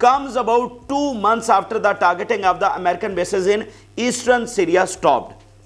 comes about 2 months after the targeting of the American bases in eastern Syria stopped।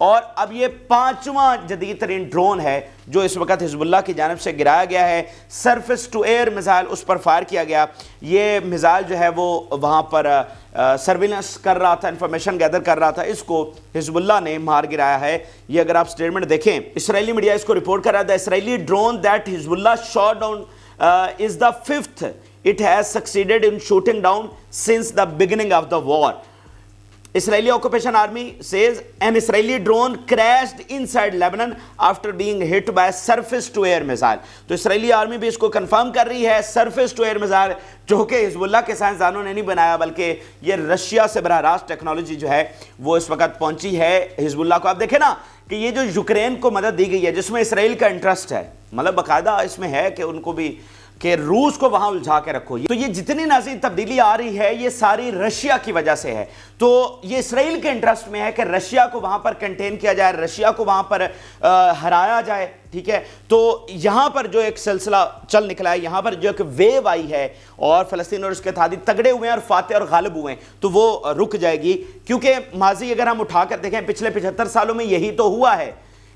اور اب یہ 5واں جدید ترین drone ہے جو اس وقت حزب اللہ کی جانب سے گرایا گیا ہے. سرفس ٹو ایئر میزائل اس پر فائر کیا گیا. یہ میزائل جو ہے وہ وہاں پر سرویلنس کر رہا تھا, انفارمیشن گیدر کر رہا تھا, اس کو حزب اللہ نے مار گرایا ہے. یہ اگر آپ سٹیٹمنٹ دیکھیں, اسرائیلی میڈیا اس کو رپورٹ کر رہا تھا, اسرائیلی drone that Hezbollah shot down is the 5th it has succeeded in shooting down since the beginning of the war. Israeli occupation army says an Israeli drone crashed inside Lebanon after being hit by a surface to air missile. تو اسرائیلی army بھی اس کو confirm کر رہی ہے, surface to air missile جو کہ حزب اللہ کے سائنسدانوں نے نہیں بنایا بلکہ یہ رشیا سے براہ راست ٹیکنالوجی جو ہے وہ اس وقت پہنچی ہے حزب اللہ کو. آپ دیکھیں نا کہ یہ جو یوکرین کو مدد دی گئی ہے جس میں اسرائیل کا انٹرسٹ ہے, مطلب باقاعدہ اس میں ہے کہ ان کو بھی کہ روس کو وہاں الجھا کے رکھو. تو یہ جتنی ناظرین تبدیلی آ رہی ہے یہ ساری رشیا کی وجہ سے ہے. تو یہ اسرائیل کے انٹرسٹ میں ہے کہ رشیا کو وہاں پر کنٹین کیا جائے, رشیا کو وہاں پر ہرایا جائے. ٹھیک ہے, تو یہاں پر جو ایک سلسلہ چل نکلا ہے, یہاں پر جو ایک ویو آئی ہے اور فلسطین اور اس کے اتحادی تگڑے ہوئے ہیں اور فاتح اور غالب ہوئے ہیں, تو وہ رک جائے گی. کیونکہ ماضی اگر ہم اٹھا کر دیکھیں پچھلے 75 سالوں میں یہی تو ہوا ہے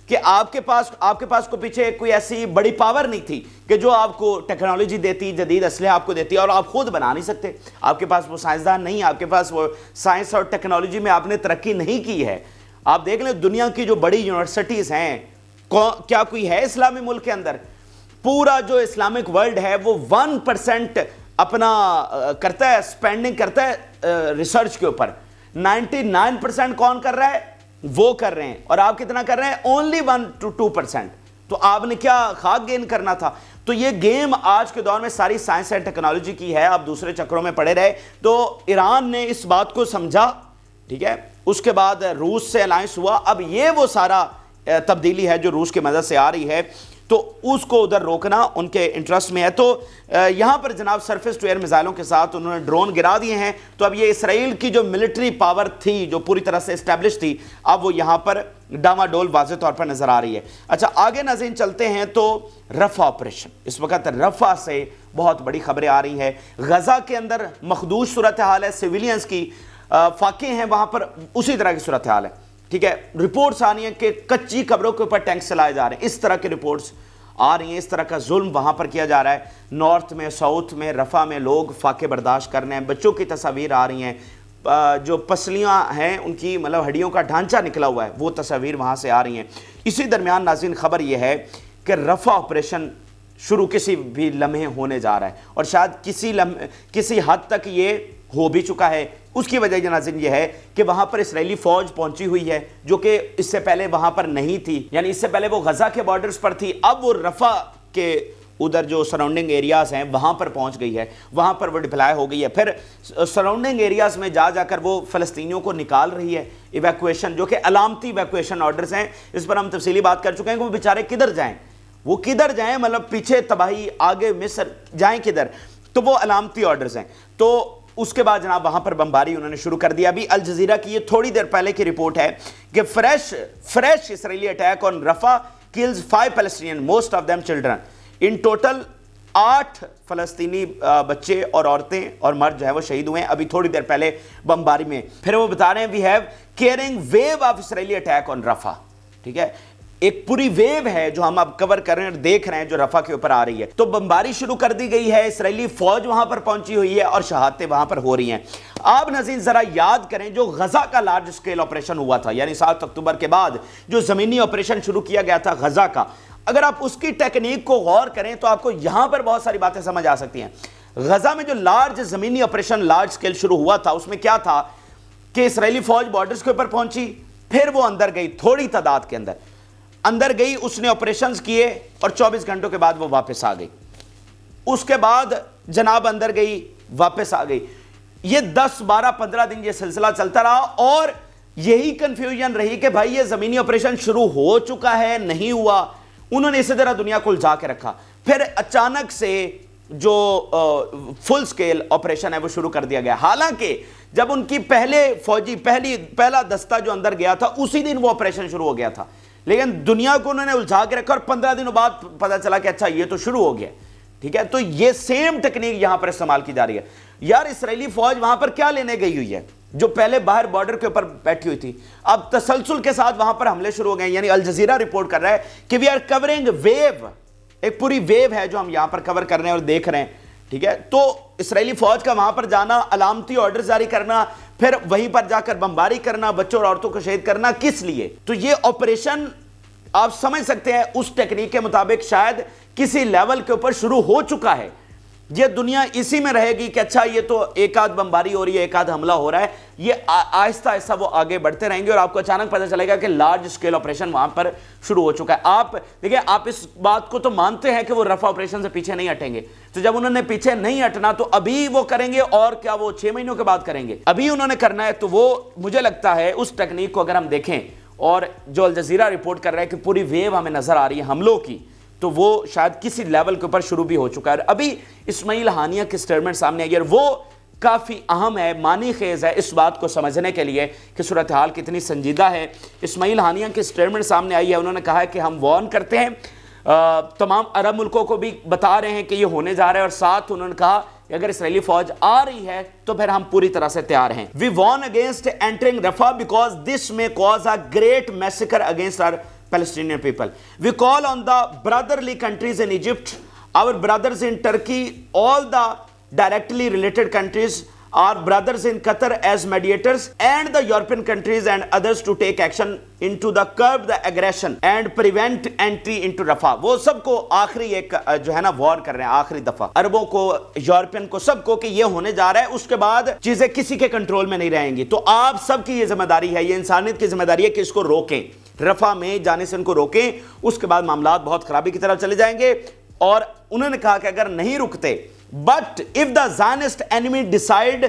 کہ آپ کے پاس کو پیچھے کوئی ایسی بڑی پاور نہیں تھی کہ جو آپ کو ٹیکنالوجی دیتی, جدید اسلحہ آپ کو دیتی, اور آپ خود بنا نہیں سکتے. آپ کے پاس وہ سائنسدان نہیں, آپ کے پاس وہ سائنس اور ٹیکنالوجی میں آپ نے ترقی نہیں کی ہے. آپ دیکھ لیں دنیا کی جو بڑی یونیورسٹیز ہیں, کیا کوئی ہے اسلامی ملک کے اندر؟ پورا جو اسلامک ورلڈ ہے وہ 1% اپنا کرتا ہے, اسپینڈنگ کرتا ہے ریسرچ کے اوپر. 99% کون کر رہا ہے؟ وہ کر رہے ہیں. اور آپ کتنا کر رہے ہیں؟ Only 1 to 2%. تو آپ نے کیا خاک گین کرنا تھا؟ تو یہ گیم آج کے دور میں ساری سائنس اینڈ ٹیکنالوجی کی ہے. آپ دوسرے چکروں میں پڑے رہے. تو ایران نے اس بات کو سمجھا, ٹھیک ہے, اس کے بعد روس سے الائنس ہوا. اب یہ وہ سارا تبدیلی ہے جو روس کی مدد سے آ رہی ہے, تو اس کو ادھر روکنا ان کے انٹرسٹ میں ہے. تو یہاں پر جناب سرفیس ٹو ایئر میزائلوں کے ساتھ انہوں نے ڈرون گرا دیے ہیں. تو اب یہ اسرائیل کی جو ملٹری پاور تھی جو پوری طرح سے اسٹیبلش تھی, اب وہ یہاں پر ڈاواڈول واضح طور پر نظر آ رہی ہے. اچھا آگے ناظرین چلتے ہیں. تو رفح آپریشن, اس وقت رفح سے بہت بڑی خبریں آ رہی ہیں. غزہ کے اندر مخدوش صورتحال ہے, سیویلینز کی فاقے ہیں وہاں پر, اسی طرح کی صورتحال ہے. ٹھیک ہے, رپورٹس آ رہی ہیں کہ کچی قبروں کے اوپر ٹینک چلائے جا رہے ہیں, اس طرح کی رپورٹس آ رہی ہیں. اس طرح کا ظلم وہاں پر کیا جا رہا ہے. نارتھ میں, ساؤتھ میں, رفح میں لوگ فاقے برداشت کر رہے ہیں. بچوں کی تصاویر آ رہی ہیں, جو پسلیاں ہیں ان کی مطلب ہڈیوں کا ڈھانچہ نکلا ہوا ہے, وہ تصاویر وہاں سے آ رہی ہیں. اسی درمیان ناظرین خبر یہ ہے کہ رفح آپریشن شروع کسی بھی لمحے ہونے جا رہا ہے, اور شاید کسی حد تک یہ ہو بھی چکا ہے. اس کی وجہ یہ ناظرین یہ ہے کہ وہاں پر اسرائیلی فوج پہنچی ہوئی ہے جو کہ اس سے پہلے وہاں پر نہیں تھی. یعنی اس سے پہلے وہ غزہ کے بارڈرز پر تھی, اب وہ رفح کے ادھر جو سراؤنڈنگ ایریاز ہیں وہاں پر پہنچ گئی ہے, وہاں پر وہ ڈپلائی ہو گئی ہے. پھر سراؤنڈنگ ایریاز میں جا کر وہ فلسطینیوں کو نکال رہی ہے. ایویکویشن جو کہ علامتی ایویکویشن آرڈرز ہیں, اس پر ہم تفصیلی بات کر چکے ہیں کہ وہ بیچارے کدھر جائیں, وہ کدھر جائیں, مطلب پیچھے تباہی, آگے مصر, جائیں کدھر. تو وہ علامتی آرڈرز ہیں. تو اس کے بعد جناب وہاں پر بمباری انہوں نے شروع کر دیا. ابھی الجزیرہ کی یہ تھوڑی دیر پہلے کی رپورٹ ہے کہ fresh Israeli attack on Rafah kills 5 Palestinians, most of them children. In total 8 فلسطینی بچے اور عورتیں اور مرد جو ہے وہ شہید ہوئے ہیں ابھی تھوڑی دیر پہلے بمباری میں. پھر وہ بتا رہے ہیں we have carrying wave of Israeli attack on Rafah. ٹھیک ہے, ایک پوری ویو ہے جو ہم اب کور کر رہے ہیں اور دیکھ رہے ہیں جو رفح کے اوپر آ رہی ہے. تو بمباری شروع کر دی گئی ہے, اسرائیلی فوج وہاں پر پہنچی ہوئی ہے اور شہادتیں وہاں پر ہو رہی ہیں. آپ ناظرین ذرا یاد کریں جو غزہ کا لارج اسکیل آپریشن ہوا تھا, یعنی 7 اکتوبر کے بعد جو زمینی آپریشن شروع کیا گیا تھا غزہ کا, اگر آپ اس کی ٹیکنیک کو غور کریں تو آپ کو یہاں پر بہت ساری باتیں سمجھ آ سکتی ہیں. غزہ میں جو لارج زمینی آپریشن لارج اسکیل شروع ہوا تھا اس میں کیا تھا کہ اسرائیلی فوج بارڈرز کے اوپر پہنچی, پھر وہ اندر گئی, تھوڑی تعداد کے اندر گئی, اس نے آپریشنز کیے اور 24 گھنٹوں کے بعد وہ واپس آ گئی. اس کے بعد جناب اندر گئی, واپس آ گئی. یہ 10 12 15 دن یہ سلسلہ چلتا رہا اور یہی کنفیوژن رہی کہ بھائی یہ زمینی آپریشن شروع ہو چکا ہے نہیں ہوا. انہوں نے اسی طرح دنیا کو الجھا کے رکھا. پھر اچانک سے جو فل سکیل آپریشن ہے وہ شروع کر دیا گیا, حالانکہ جب ان کی پہلا دستہ جو اندر گیا تھا اسی دن وہ آپریشن شروع ہو گیا تھا, لیکن دنیا کو انہوں نے الجھا کے رکھا اور 15 دنوں بعد پتا چلا کہ اچھا یہ تو شروع ہو گیا. ٹھیک ہے, تو یہ سیم ٹیکنیک یہاں پر استعمال کی جا رہی ہے. یار اسرائیلی فوج وہاں پر کیا لینے گئی ہوئی ہے؟ جو پہلے باہر بارڈر کے اوپر بیٹھی ہوئی تھی، اب تسلسل کے ساتھ وہاں پر حملے شروع ہو گئے. یعنی الجزیرہ رپورٹ کر رہا ہے کہ وی آر کورنگ ویو، ایک پوری ویو ہے جو ہم یہاں پر کور کر رہے ہیں اور دیکھ رہے ہیں. ٹھیک ہے، تو اسرائیلی فوج کا وہاں پر جانا، علامتی آرڈر جاری کرنا، پھر وہیں پر جا کر بمباری کرنا، بچوں اور عورتوں کو شہید کرنا، کس لیے؟ تو یہ آپریشن آپ سمجھ سکتے ہیں اس ٹیکنیک کے مطابق شاید کسی لیول کے اوپر شروع ہو چکا ہے. یہ دنیا اسی میں رہے گی کہ اچھا یہ تو ایک آدھ بمباری ہو رہی ہے، ایک آدھ حملہ ہو رہا ہے، یہ آہستہ آہستہ وہ آگے بڑھتے رہیں گے اور آپ کو اچانک پتہ چلے گا کہ لارج اسکیل آپریشن وہاں پر شروع ہو چکا ہے. آپ دیکھیں، آپ اس بات کو تو مانتے ہیں کہ وہ رفح آپریشن سے پیچھے نہیں ہٹیں گے، تو جب انہوں نے پیچھے نہیں ہٹنا تو ابھی وہ کریں گے، اور کیا وہ 6 مہینوں کے بعد کریں گے؟ ابھی انہوں نے کرنا ہے. تو وہ مجھے لگتا ہے اس ٹیکنیک کو اگر ہم دیکھیں، اور جو الجزیرہ رپورٹ کر رہا ہے کہ پوری ویو ہمیں نظر آ رہی ہے حملوں کی، تو وہ شاید کسی لیول کے اوپر شروع بھی ہو چکا ہے. ابھی اسماعیل ہانیہ کی سٹیٹمنٹ سامنے آئی ہے اور وہ کافی اہم ہے، معنی خیز ہے اس بات کو سمجھنے کے لیے کہ صورتحال کتنی سنجیدہ ہے. اسماعیل ہانیہ کی سٹیٹمنٹ سامنے آئی ہے، انہوں نے کہا ہے کہ ہم وارن کرتے ہیں، تمام عرب ملکوں کو بھی بتا رہے ہیں کہ یہ ہونے جا رہا ہے، اور ساتھ انہوں نے کہا کہ اگر اسرائیلی فوج آ رہی ہے تو پھر ہم پوری طرح سے تیار ہیں. We warn against entering Rafah because this may cause a great massacre against our Palestinian people. We call on the brotherly countries in Egypt, our brothers in Turkey, all the directly related countries, our brothers in Qatar as mediators, and the European countries and others to take action into the curb the aggression and prevent entry into Rafah. وہ سب کو آخری ایک جو ہے نا وار کر رہے ہیں، آخری دفعہ عربوں کو، یورپین کو، سب کو، کہ یہ ہونے جا رہا ہے، اس کے بعد چیزیں کسی کے کنٹرول میں نہیں رہیں گی. تو آپ سب کی یہ ذمہ داری ہے، یہ انسانیت کی ذمہ داری ہے کہ اس کو روکیں، رفح میں جانے سے ان کو روکیں. اس کے بعد معاملات بہت خرابی کی طرف چلے جائیں گے. اور انہوں نے کہا کہ اگر نہیں رکتے، but if the Zionist enemy decide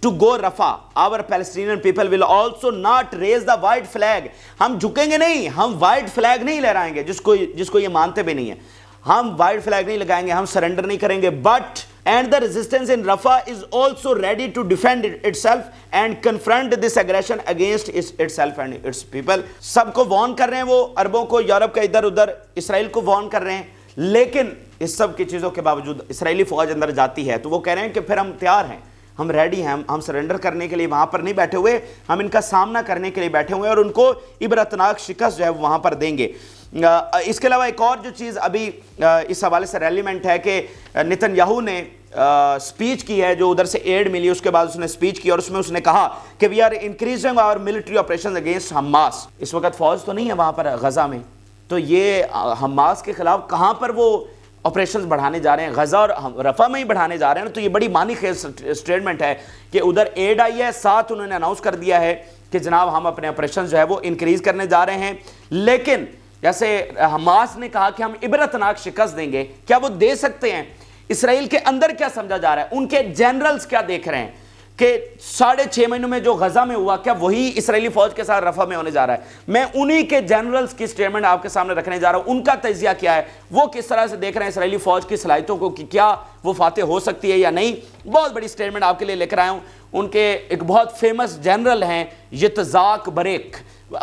to go Rafah, our Palestinian people will also not raise the white flag. ہم جھکیں گے نہیں، ہم وائٹ فلیگ نہیں لہرائیں گے، جس کو یہ مانتے بھی نہیں ہیں. ہم وائٹ فلیگ نہیں لگائیں گے، ہم سرنڈر نہیں کریں گے. But and the resistance in Rafah is also ready to defend itself and confront this aggression against itself and its people. سب کو وارن کر رہے ہیں، وہ عربوں کو، یورپ کا ادھر ادھر، اسرائیل کو وارن کر رہے ہیں. لیکن اس سب کی چیزوں کے باوجود اسرائیلی فوج اندر جاتی ہے تو وہ کہہ رہے ہیں کہ پھر ہم تیار ہیں، ہم ریڈی ہیں، ہم سرنڈر کرنے کے لیے وہاں پر نہیں بیٹھے ہوئے، ہم ان کا سامنا کرنے کے لیے بیٹھے ہوئے ہیں اور ان کو عبرتناک شکست جو ہے وہاں پر دیں گے. اس کے علاوہ ایک اور جو چیز ابھی اس حوالے سے ریلیونٹ ہے کہ نتن یاہو نے سپیچ کی ہے، جو ادھر سے ایڈ ملی، اس کے بعد اس نے سپیچ کی اور اس میں اس نے کہا کہ we are increasing our military operation against Hamas. اس وقت فوج تو نہیں ہے وہاں پر غزہ میں، تو یہ حماس کے خلاف کہاں پر وہ آپریشنز بڑھانے جا رہے ہیں؟ غزہ اور رفح میں ہی بڑھانے جا رہے ہیں. تو یہ بڑی معنی خیز سٹیٹمنٹ ہے کہ ادھر ایڈ آئی ہے، ساتھ انہوں نے اناؤنس کر دیا ہے کہ جناب ہم اپنے آپریشنز جو ہے وہ انکریز کرنے جا رہے ہیں. لیکن جیسے حماس نے کہا کہ ہم عبرتناک شکست دیں گے، کیا وہ دے سکتے ہیں؟ اسرائیل کے اندر کیا سمجھا جا رہا ہے؟ ان کے جنرلز کیا دیکھ رہے ہیں کہ 6.5 مہینوں میں جو غزہ میں ہوا، کیا وہی اسرائیلی فوج کے ساتھ رفح میں ہونے جا رہا ہے؟ میں انہی کے جنرلز کی سٹیٹمنٹ آپ کے سامنے رکھنے جا رہا ہوں. ان کا تجزیہ کیا ہے، وہ کس طرح سے دیکھ رہے ہیں اسرائیلی فوج کی صلاحیتوں کو کہ کیا وہ فاتح ہو سکتی ہے یا نہیں. بہت بڑی سٹیٹمنٹ آپ کے لیے لے کر آیا ہوں. ان کے ایک بہت فیمس جنرل ہیں یتزاک بریک،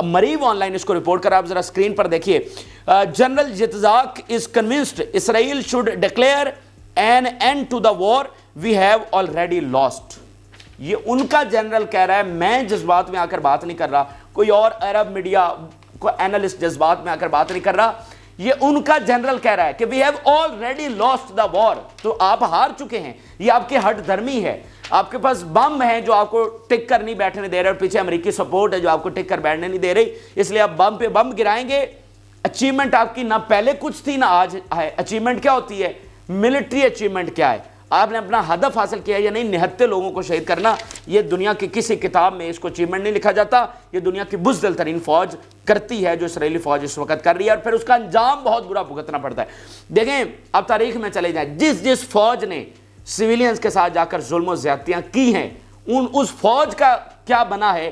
مریو آن لائن اس کو رپورٹ کر، آپ ذرا اسکرین پر دیکھیے. General Yitzhak is convinced Israel should declare an end to the war we have already lost. یہ ان کا جنرل کہہ رہا ہے، میں جذبات میں آ کر بات نہیں کر رہا، کوئی اور عرب میڈیا کو اینالسٹ جذبات میں آ کر بات نہیں کر رہا. یہ ان کا جنرل کہہ رہا ہے کہ وی ہیو آلریڈی لاسٹ دا وار. تو آپ ہار چکے ہیں، یہ آپ کی ہٹ دھرمی ہے. آپ کے پاس بم ہیں جو آپ کو ٹک کر نہیں بیٹھنے دے رہے، اور پیچھے امریکی سپورٹ ہے جو آپ کو ٹک کر بیٹھنے نہیں دے رہی، اس لیے آپ بم پہ بم گرائیں گے. اچیومنٹ آپ کی نہ پہلے کچھ تھی نہ آج ہے. اچیومنٹ کیا ہوتی ہے؟ ملٹری اچیومنٹ کیا ہے؟ آپ نے اپنا ہدف حاصل کیا یا نہیں؟ نہتے لوگوں کو شہید کرنا. یہ دنیا کی کسی کتاب میں اس کو اچیومنٹ نہیں لکھا جاتا. یہ دنیا کی بزدل ترین فوج کرتی ہے جو اسرائیلی فوج اس وقت کر رہی ہے، اور پھر اس کا انجام بہت برا بھگتنا پڑتا ہے. دیکھیں اب تاریخ میں چلے جائیں، جس فوج نے سویلینز کے ساتھ جا کر ظلم و زیادتیاں کی ہیں، اس فوج کا کیا بنا ہے،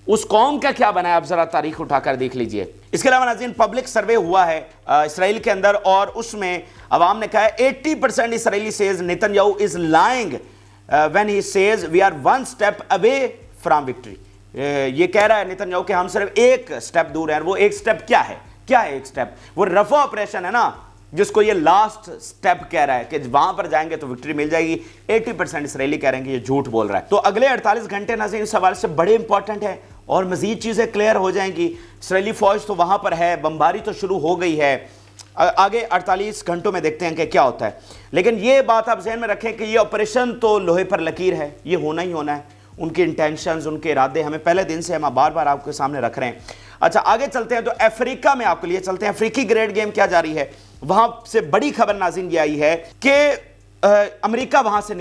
اس قوم کا کیا بنا ہے، آپ ذرا تاریخ اٹھا کر دیکھ لیجئے. اس کے علاوہ ناظرین پبلک سروے ہوا ہے اسرائیل کے اندر، اور اس میں عوام نے کہا ہے 80% اسرائیلی says Nitin Yahoo is lying when he says we are one step away from victory. یہ کہہ رہا ہے نیتن یاہو کہ ہم صرف ایک سٹیپ دور ہیں. وہ ایک سٹیپ کیا ہے؟ ایک سٹیپ وہ رفح آپریشن ہے نا. جس کو یہ لاسٹ سٹیپ کہہ رہا ہے کہ وہاں پر جائیں گے تو وکٹری مل جائے گی. 80% اسرائیلی کہہ رہے ہیں کہ یہ جھوٹ بول رہا ہے. تو اگلے 48 گھنٹے ناظرین اس حوالے سے بڑے امپورٹنٹ ہیں اور مزید چیزیں کلیئر ہو جائیں گی. اسرائیلی فوج تو وہاں پر ہے, بمباری تو شروع ہو گئی ہے, آگے 48 گھنٹوں میں دیکھتے ہیں کہ کیا ہوتا ہے. لیکن یہ بات آپ ذہن میں رکھیں کہ یہ آپریشن تو لوہے پر لکیر ہے, یہ ہونا ہی ہونا ہے. ان کے انٹینشنز, ان کے ارادے ہمیں پہلے دن سے ہم بار بار آپ کے سامنے رکھ رہے ہیں. اچھا آگے چلتے ہیں تو افریقہ میں آپ کے لیے چلتے ہیں. افریقی گریڈ گیم کیا جاری ہے, وہاں سے بڑی خبر ناظرین یہ آئی ہے کہ امریکہ وہاں سے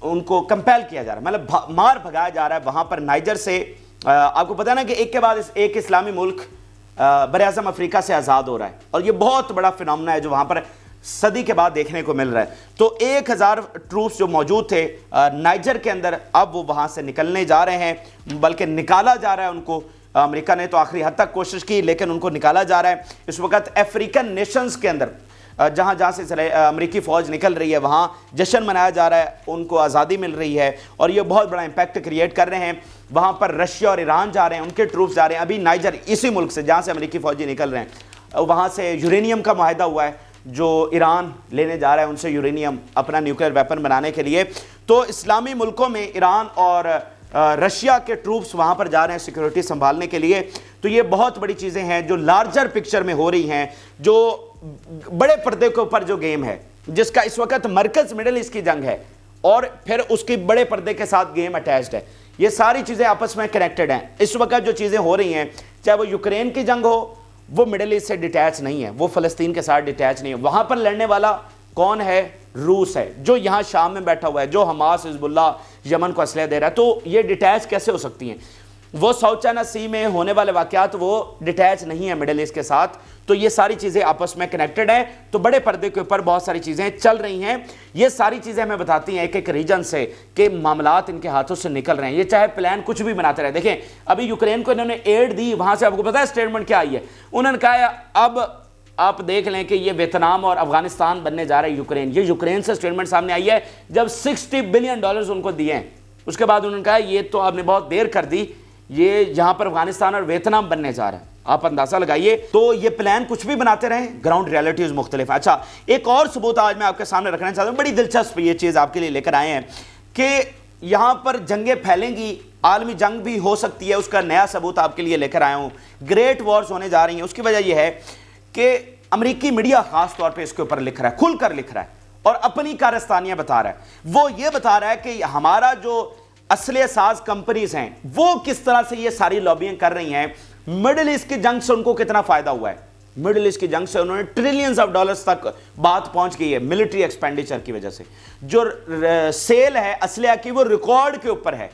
ان کو کمپیل کیا جا رہا ہے, مطلب مار بھگایا جا رہا ہے وہاں پر نائجر سے. آپ کو پتہ نا کہ ایک کے بعد ایک اسلامی ملک براعظم افریقہ سے آزاد ہو رہا ہے, اور یہ بہت بڑا فنامنا ہے جو وہاں پر صدی کے بعد دیکھنے کو مل رہا ہے. تو 1000 ٹروپس جو موجود تھے نائجر کے اندر, اب وہ وہاں سے نکلنے جا رہے ہیں, بلکہ نکالا جا رہا ہے ان کو. امریکہ نے تو آخری حد تک کوشش کی لیکن ان کو نکالا جا رہا ہے. اس وقت افریقن نیشنز کے اندر جہاں سے امریکی فوج نکل رہی ہے وہاں جشن منایا جا رہا ہے, ان کو آزادی مل رہی ہے, اور یہ بہت بڑا امپیکٹ کریٹ کر رہے ہیں. وہاں پر رشیا اور ایران جا رہے ہیں, ان کے ٹروپس جا رہے ہیں. ابھی نائجر اسی ملک سے جہاں سے امریکی فوجی نکل رہے ہیں, وہاں سے یورینیم کا معاہدہ ہوا ہے جو ایران لینے جا رہا ہے ان سے یورینیم اپنا نیوکلیئر ویپن بنانے کے لیے. تو اسلامی ملکوں میں ایران اور رشیا کے ٹروپس وہاں پر جا رہے ہیں سیکیورٹی سنبھالنے کے لیے. تو یہ بہت بڑی چیزیں ہیں جو لارجر پکچر میں ہو رہی ہیں, جو بڑے پردے کے اوپر جو گیم ہے جس کا اس وقت مرکز مڈل ایسٹ کی جنگ ہے, اور پھر اس کی بڑے پردے کے ساتھ گیم اٹیچڈ ہے. یہ ساری چیزیں آپس میں کنیکٹڈ ہیں. اس وقت جو چیزیں ہو رہی ہیں, چاہے وہ یوکرین کی جنگ ہو, وہ مڈل ایسٹ سے ڈیٹیچ نہیں ہے, وہ فلسطین کے ساتھ ڈیٹیچ نہیں ہے. وہاں پر لڑنے والا کون ہے؟ روس ہے, جو یہاں شام میں بیٹھا ہوا ہے, جو حماس حزب اللہ یمن کو اسلحہ دے رہا ہے. تو یہ ڈیٹیچ کیسے ہو سکتی ہیں؟ وہ ساؤتھ چائنا سی میں ہونے والے واقعات وہ ڈیٹیچ نہیں ہے مڈل ایسٹ کے ساتھ. تو یہ ساری چیزیں آپس میں کنیکٹڈ ہیں. تو بڑے پردے کے اوپر بہت ساری چیزیں چل رہی ہیں. یہ ساری چیزیں ہمیں بتاتی ہیں ایک ایک ریجن سے کہ معاملات ان کے ہاتھوں سے نکل رہے ہیں. یہ چاہے پلان کچھ بھی بناتے رہے. دیکھیں ابھی یوکرین کو انہوں نے ایڈ دی, وہاں سے آپ کو پتا ہے اسٹیٹمنٹ کیا آئی ہے؟ انہوں نے کہا اب آپ دیکھ لیں کہ یہ ویتنام اور افغانستان بننے جا رہا ہے یوکرین. یہ یوکرین سے اسٹیٹمنٹ سامنے آئی ہے جب $60 بلین ان کو دیے ہیں. اس کے بعد انہوں نے کہا یہ تو آپ نے بہت دیر کر دی, یہ یہاں پر افغانستان اور ویتنام بننے جا رہا ہے. آپ اندازہ لگائیے. تو یہ پلان کچھ بھی بناتے رہیں, گراؤنڈ ریالٹیز مختلف ہیں. اچھا ایک اور ثبوت آج میں آپ کے سامنے رکھنا چاہتا ہوں, بڑی دلچسپ یہ چیز آپ کے لیے لے کر آئے ہیں کہ یہاں پر جنگیں پھیلیں گی, عالمی جنگ بھی ہو سکتی ہے. اس کا نیا ثبوت آپ کے لیے لے کر آیا ہوں. گریٹ وارز ہونے جا رہی ہیں. اس کی وجہ یہ ہے کہ امریکی میڈیا خاص طور پہ اس کے اوپر لکھ رہا ہے, کھل کر لکھ رہا ہے اور اپنی کارستانیاں بتا رہا ہے. وہ یہ بتا رہا ہے کہ ہمارا جو اسلحہ ساز کمپنیز ہیں وہ کس طرح سے یہ ساری لابینگ کر رہی ہیں. مڈل ایسٹ کی جنگ سے ان کو کتنا فائدہ ہوا ہے. مڈل ایسٹ کی جنگ سے انہوں نے ٹریلینز آف ڈالرز تک بات پہنچ گئی ہے ملٹری ایکسپینڈیچر کی وجہ سے. جو سیل ہے اسلحہ کی وہ ریکارڈ کے اوپر ہے,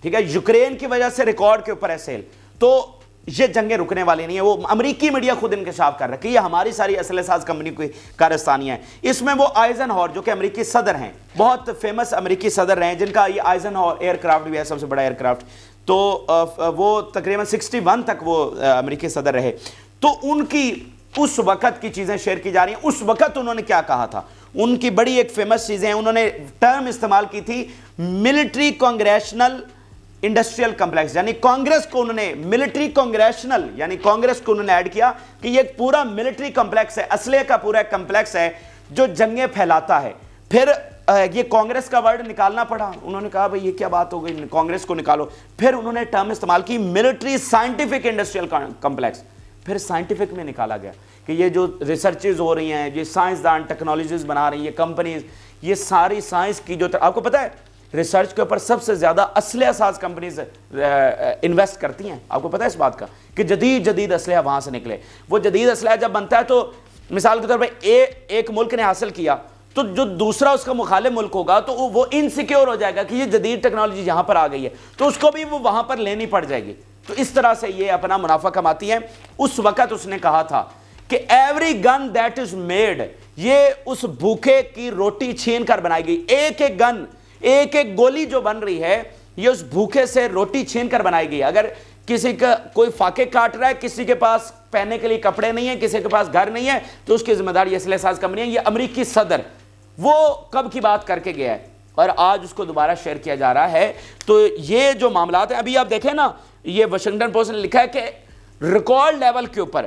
ٹھیک ہے, یوکرین کی وجہ سے ریکارڈ کے اوپر ہے سیل. تو یہ جنگیں رکنے والی نہیں ہیں. وہ امریکی میڈیا خود انکشاف کر رہا ہے کہ یہ ہماری ساری اسلحہ ساز کمپنی کی کارستانیاں ہیں. اس میں وہ آئزن ہاور جو کہ امریکی صدر ہیں, بہت فیمس امریکی صدر رہے ہیں, جن کا یہ آئزن ہاور ایئر کرافٹ بھی ہے سب سے بڑا ایئر کرافٹ. تو وہ تقریباً 61 تک وہ امریکی صدر رہے. تو ان کی اس وقت کی چیزیں شیئر کی جا رہی ہیں. اس وقت انہوں نے کیا کہا تھا, ان کی بڑی ایک فیمس چیزیں ہیں. انہوں نے ٹرم استعمال کی تھی ملٹری کانگریشنل انڈسٹریل کمپلیکس, یعنی کانگریس کو انہوں نے ملٹری کانگریشنل یعنی کانگریس کو انہوں نے ایڈ کیا کہ یہ ایک پورا ملٹری کمپلیکس ہے, اسلحے کا پورا ایک کمپلیکس ہے جو جنگیں پھیلاتا ہے. پھر یہ کانگریس کا ورڈ نکالنا پڑا. انہوں نے کہا بھئی یہ کیا بات ہو گئی, کانگریس کو نکالو. پھر انہوں نے ٹرم استعمال کی ملٹری سائنٹیفک انڈسٹریل کمپلیکس. پھر سائنٹیفک میں نکالا گیا کہ یہ جو ریسرچز ہو رہی ہیں, یہ سائنسدان ٹیکنالوجیز بنا رہی ہیں, یہ کمپنیز, یہ ساری سائنس کی جو آپ کو پتہ ہے ریسرچ کے اوپر سب سے زیادہ اسلحہ ساز کمپنیز انویسٹ کرتی ہیں. آپ کو پتہ ہے اس بات کا کہ جدید اسلحہ وہاں سے نکلے. وہ جدید اسلحہ جب بنتا ہے تو مثال کے طور پہ ایک ملک نے حاصل کیا تو جو دوسرا اس کا مخالف ملک ہوگا تو وہ انسیکیور ہو جائے گا کہ یہ جدید ٹیکنالوجی یہاں پر آ گئی ہے, تو اس کو بھی وہ وہاں پر لینی پڑ جائے گی. تو اس طرح سے یہ اپنا منافع کماتی ہے. اس وقت اس نے کہا تھا کہ every gun that is made, یہ اس بھوکے کی روٹی چھین کر بنائی گئی. ایک ایک گن, ایک ایک گولی جو بن رہی ہے یہ اس بھوکے سے روٹی چھین کر بنائی گئی. اگر کسی کا کوئی فاقے کاٹ رہا ہے, کسی کے پاس پہننے کے لیے کپڑے نہیں ہیں, کسی کے پاس گھر نہیں ہے, تو اس کی ذمہ داری یہ اسلحہ ساز کمپنی ہے. یہ امریکی صدر وہ کب کی بات کر کے گیا ہے اور آج اس کو دوبارہ شیئر کیا جا رہا ہے. تو یہ جو معاملات ہیں ابھی آپ دیکھیں نا, یہ واشنگٹن پوسٹ نے لکھا ہے کہ ریکارڈ لیول کے اوپر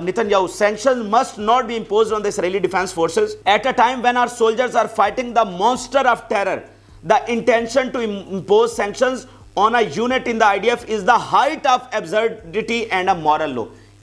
Netanyahu, sanctions must not be imposed on the Israeli defense forces at a time when our soldiers are fighting the monster of terror. The intention to impose sanctions on a unit in the IDF is the height of absurdity and a moral law.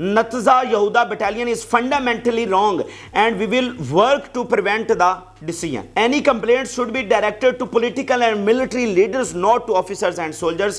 Natza Yehuda battalion is fundamentally wrong and we will work to prevent the decision. Any complaints should be directed to political and military leaders, not to officers and soldiers.